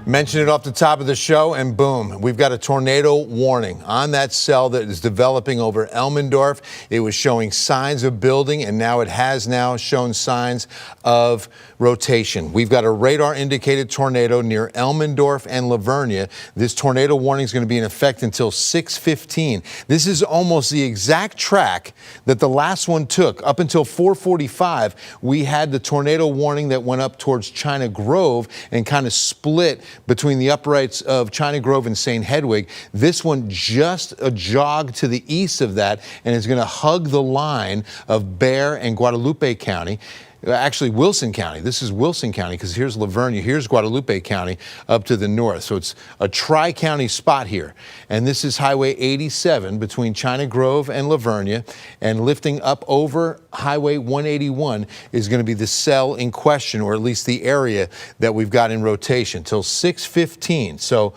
Mention it off the top of the show, and boom, we've got a tornado warning on that cell that is developing over Elmendorf. It was showing signs of building, and now it has shown signs of rotation. We've got a radar-indicated tornado near Elmendorf and Lavernia. This tornado warning is going to be in effect until 6:15. This is almost the exact track that the last one took. Up until 4:45, we had the tornado warning that went up towards China Grove and kind of split between the uprights of China Grove and St. Hedwig. This one just a jog to the east of that, and is going to hug the line of Bexar and Guadalupe County. Actually, Wilson County. This is Wilson County because here's Lavernia, here's Guadalupe County up to the north. So it's a tri-county spot here. And this is Highway 87 between China Grove and Lavernia, and lifting up over Highway 181 is going to be the cell in question, or at least the area that we've got in rotation till 6:15. So,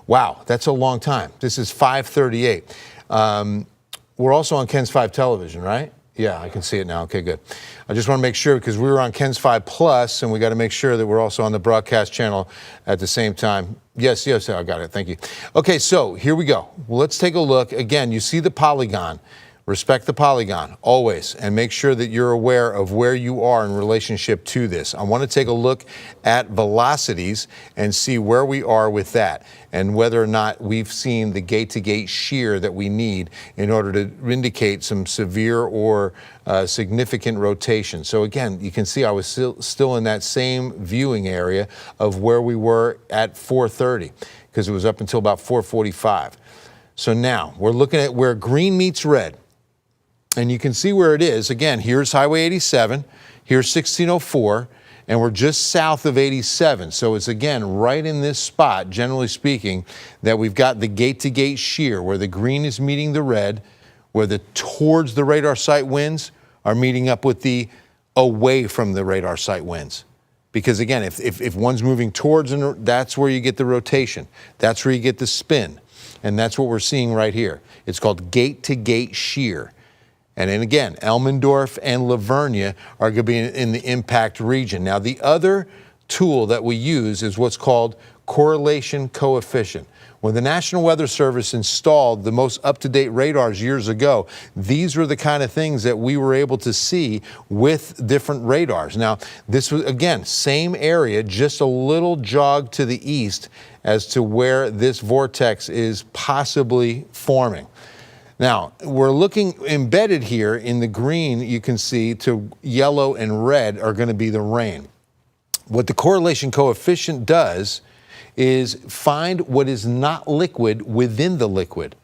wow, that's a long time. This is 5:38. We're also on Ken's 5 television, right? Yeah, I can see it now. Okay, good. I just want to make sure, because we were on Ken's 5 Plus, and we got to make sure that we're also on the broadcast channel at the same time. Yes, I got it. Thank you. Okay, so here we go. Well, let's take a look. Again, you see the polygon. Respect the polygon always, and make sure that you're aware of where you are in relationship to this. I want to take a look at velocities and see where we are with that, and whether or not we've seen the gate-to-gate shear that we need in order to indicate some severe or significant rotation. So again, you can see I was still in that same viewing area of where we were at 4:30, because it was up until about 4:45. So now we're looking at where green meets red. And you can see where it is. Again, here's Highway 87, here's 1604, and we're just south of 87. So it's, again, right in this spot, generally speaking, that we've got the gate-to-gate shear, where the green is meeting the red, where the towards the radar site winds are meeting up with the away from the radar site winds. Because, again, if one's moving towards, that's where you get the rotation. That's where you get the spin. And that's what we're seeing right here. It's called gate-to-gate shear. And then again, Elmendorf and Lavernia are going to be in the impact region. Now, the other tool that we use is what's called correlation coefficient. When the National Weather Service installed the most up-to-date radars years ago, these were the kind of things that we were able to see with different radars. Now, this was, again, same area, just a little jog to the east as to where this vortex is possibly forming. Now, we're looking embedded here in the green, you can see, to yellow and red are going to be the rain. What the correlation coefficient does is find what is not liquid within the liquid.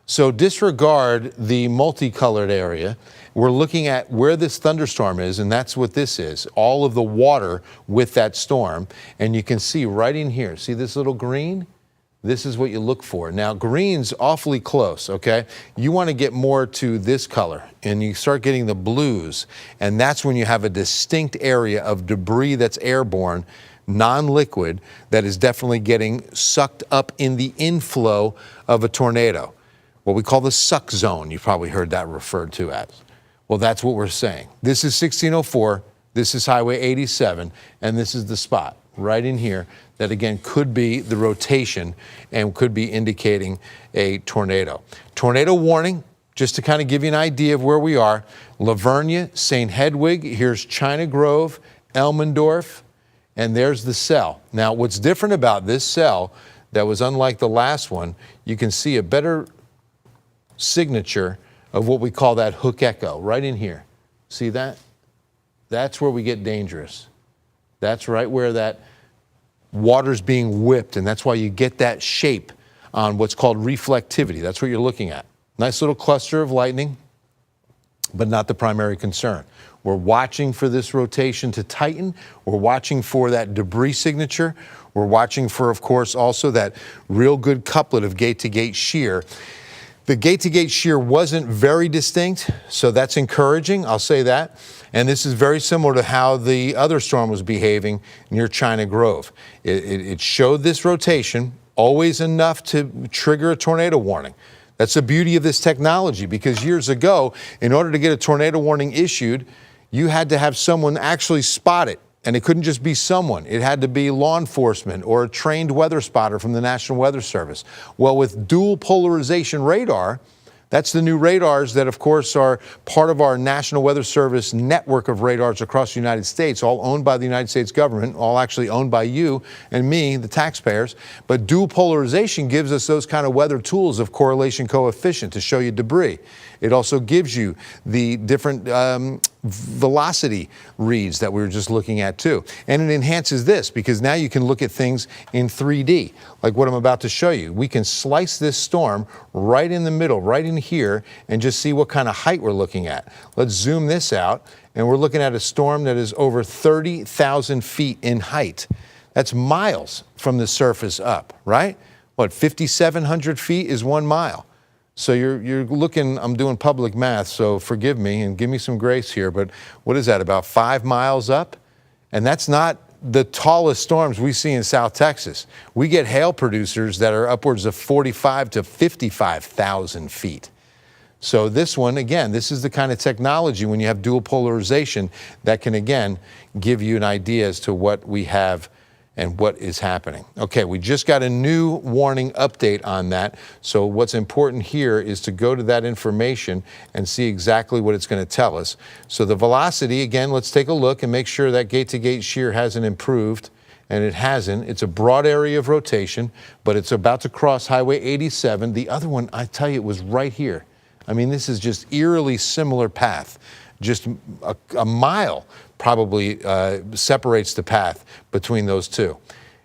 So disregard the multicolored area. We're looking at where this thunderstorm is, and that's what this is, all of the water with that storm. And you can see right in here, see this little green? This is what you look for. Now, green's awfully close, okay? You want to get more to this color, and you start getting the blues, and that's when you have a distinct area of debris that's airborne, non-liquid, that is definitely getting sucked up in the inflow of a tornado. What we call the suck zone, you've probably heard that referred to as. Well, that's what we're saying. This is 1604, this is Highway 87, and this is the spot right in here that, again, could be the rotation and could be indicating a tornado. Tornado warning, just to kind of give you an idea of where we are. Lavernia, St. Hedwig, here's China Grove, Elmendorf, and there's the cell. Now, what's different about this cell that was unlike the last one, you can see a better signature of what we call that hook echo right in here. See that? That's where we get dangerous. That's right where that water's being whipped, and that's why you get that shape on what's called reflectivity. That's what you're looking at. Nice little cluster of lightning, but not the primary concern. We're watching for this rotation to tighten. We're watching for that debris signature. We're watching for, of course, also that real good couplet of gate-to-gate shear. The gate-to-gate shear wasn't very distinct, so that's encouraging, I'll say that. And this is very similar to how the other storm was behaving near China Grove. It showed this rotation, always enough to trigger a tornado warning. That's the beauty of this technology, because years ago, in order to get a tornado warning issued, you had to have someone actually spot it And it couldn't just be someone. It had to be law enforcement or a trained weather spotter from the National Weather Service. Well, with dual polarization radar, that's the new radars that, of course, are part of our National Weather Service network of radars across the United States, all owned by the United States government, all actually owned by you and me, the taxpayers. But dual polarization gives us those kind of weather tools of correlation coefficient to show you debris. It also gives you the different velocity reads that we were just looking at too. And it enhances this because now you can look at things in 3D, like what I'm about to show you. We can slice this storm right in the middle, right in here, and just see what kind of height we're looking at. Let's zoom this out, and we're looking at a storm that is over 30,000 feet in height. That's miles from the surface up, right? What, 5,700 feet is 1 mile. So you're looking, I'm doing public math, so forgive me and give me some grace here, but what is that, about 5 miles up? And that's not the tallest storms we see in South Texas. We get hail producers that are upwards of 45 to 55,000 feet. So this one, again, this is the kind of technology when you have dual polarization that can, again, give you an idea as to what we have and what is happening. Okay, we just got a new warning update on that. So what's important here is to go to that information and see exactly what it's going to tell us. So the velocity, again, let's take a look and make sure that gate-to-gate shear hasn't improved. And it hasn't. It's a broad area of rotation, but it's about to cross Highway 87. The other one, I tell you, it was right here. I mean, this is just eerily similar path. Just a mile probably separates the path between those two.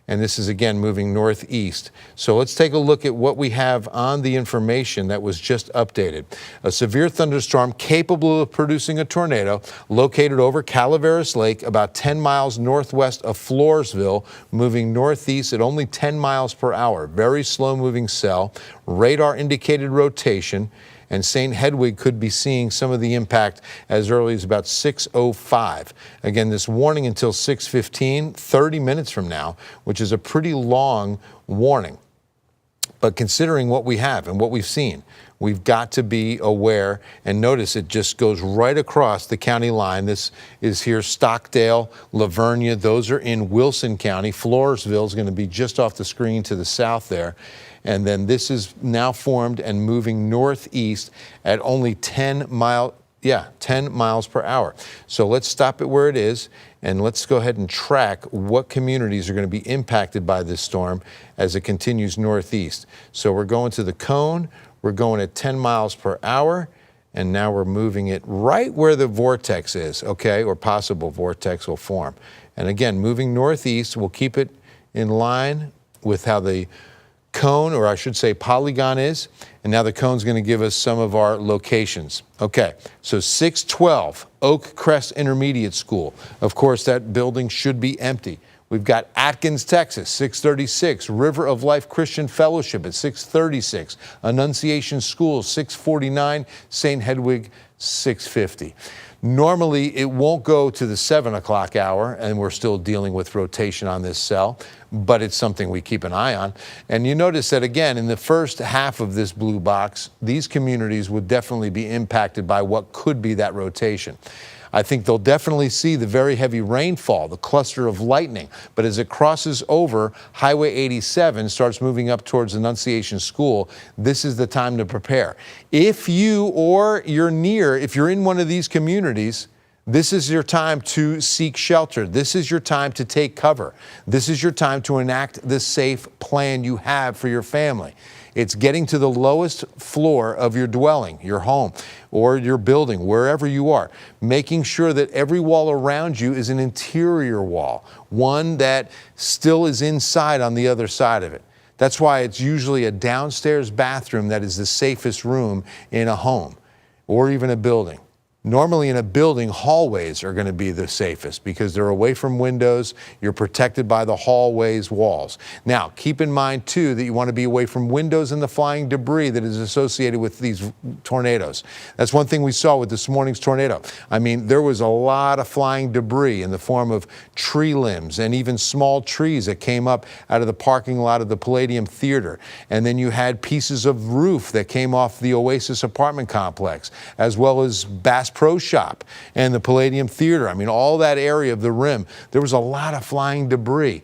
And this is, again, moving northeast. So let's take a look at what we have on the information that was just updated. A severe thunderstorm capable of producing a tornado located over Calaveras Lake, about 10 miles northwest of Floresville, moving northeast at only 10 miles per hour. Very slow-moving cell, radar indicated rotation, and St. Hedwig could be seeing some of the impact as early as about 6:05. Again, this warning until 6:15, 30 minutes from now, which is a pretty long warning. But considering what we have and what we've seen, we've got to be aware, and notice it just goes right across the county line. This is here, Stockdale, Lavernia, those are in Wilson County. Floresville is going to be just off the screen to the south there. And then this is now formed and moving northeast at only 10 miles per hour. So let's stop it where it is, and let's go ahead and track what communities are going to be impacted by this storm as it continues northeast. So we're going to the cone, we're going at 10 miles per hour, and now we're moving it right where the vortex is, okay, or possible vortex will form. And again, moving northeast, we'll keep it in line with how the cone, or I should say polygon, is. And now the cone's going to give us some of our locations. Okay, so 612 Oak Crest Intermediate School. Of course, that building should be empty. We've got Atkins, Texas, 636. River of Life Christian Fellowship at 636. Annunciation School, 649. St. Hedwig, 650. Normally, it won't go to the 7 o'clock hour, and we're still dealing with rotation on this cell, but it's something we keep an eye on. And you notice that, again, in the first half of this blue box, these communities would definitely be impacted by what could be that rotation. I think they'll definitely see the very heavy rainfall, the cluster of lightning. But as it crosses over Highway 87, starts moving up towards Annunciation School, this is the time to prepare. If you or you're near, if you're in one of these communities, this is your time to seek shelter. This is your time to take cover. This is your time to enact the safe plan you have for your family. It's getting to the lowest floor of your dwelling, your home, or your building, wherever you are, making sure that every wall around you is an interior wall, one that still is inside on the other side of it. That's why it's usually a downstairs bathroom that is the safest room in a home or even a building. Normally in a building, hallways are going to be the safest because they're away from windows. You're protected by the hallways walls. Now, keep in mind, too, that you want to be away from windows and the flying debris that is associated with these tornadoes. That's one thing we saw with this morning's tornado. I mean, there was a lot of flying debris in the form of tree limbs and even small trees that came up out of the parking lot of the Palladium Theater. And then you had pieces of roof that came off the Oasis apartment complex, as well as Bass Pro Shop and the Palladium Theater. I mean, all that area of the rim, there was a lot of flying debris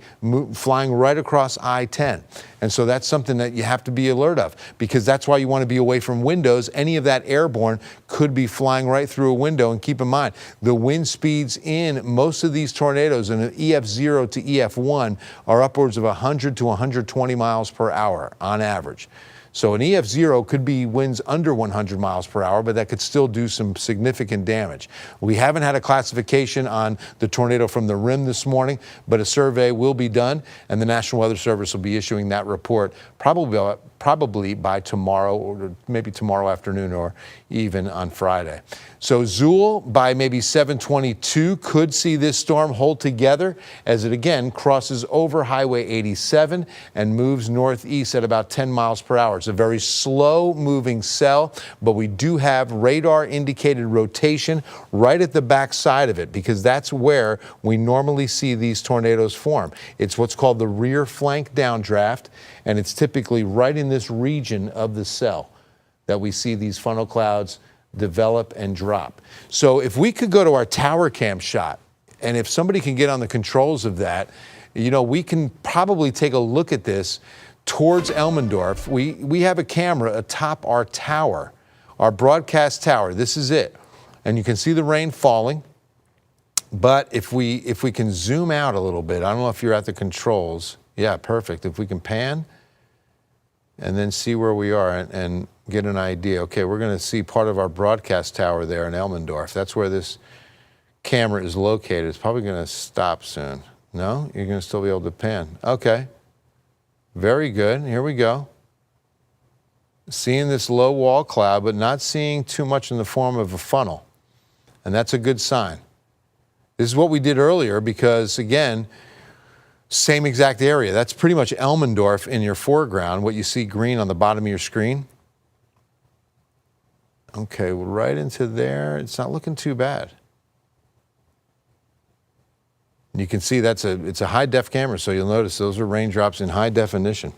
flying right across I-10. And so that's something that you have to be alert of, because that's why you want to be away from windows. Any of that airborne could be flying right through a window. And keep in mind, the wind speeds in most of these tornadoes in an EF0 to EF1 are upwards of 100 to 120 miles per hour on average. So an EF0 could be winds under 100 miles per hour, but that could still do some significant damage. We haven't had a classification on the tornado from the rim this morning, but a survey will be done, and the National Weather Service will be issuing that report probably by tomorrow, or maybe tomorrow afternoon, or even on Friday. So Zool, by maybe 7:22, could see this storm hold together as it again crosses over Highway 87 and moves northeast at about 10 miles per hour. It's a very slow moving cell, but we do have radar indicated rotation right at the back side of it, because that's where we normally see these tornadoes form. It's what's called the rear flank downdraft, and it's typically right in this region of the cell that we see these funnel clouds develop and drop. So if we could go to our tower cam shot, and if somebody can get on the controls of that, you know, we can probably take a look at this towards Elmendorf. We have a camera atop our tower, our broadcast tower. This is it. And you can see the rain falling. But if we can zoom out a little bit, I don't know if you're at the controls. Yeah, perfect. If we can pan and then see where we are and get an idea. Okay, we're going to see part of our broadcast tower there in Elmendorf. That's where this camera is located. It's probably going to stop soon. No? You're going to still be able to pan. Okay. Very good. Here we go. Seeing this low wall cloud, but not seeing too much in the form of a funnel. And that's a good sign. This is what we did earlier, because, again, same exact area. That's pretty much Elmendorf in your foreground, what you see green on the bottom of your screen. Okay, right into there. It's not looking too bad. You can see it's a high-def camera, so you'll notice those are raindrops in high definition.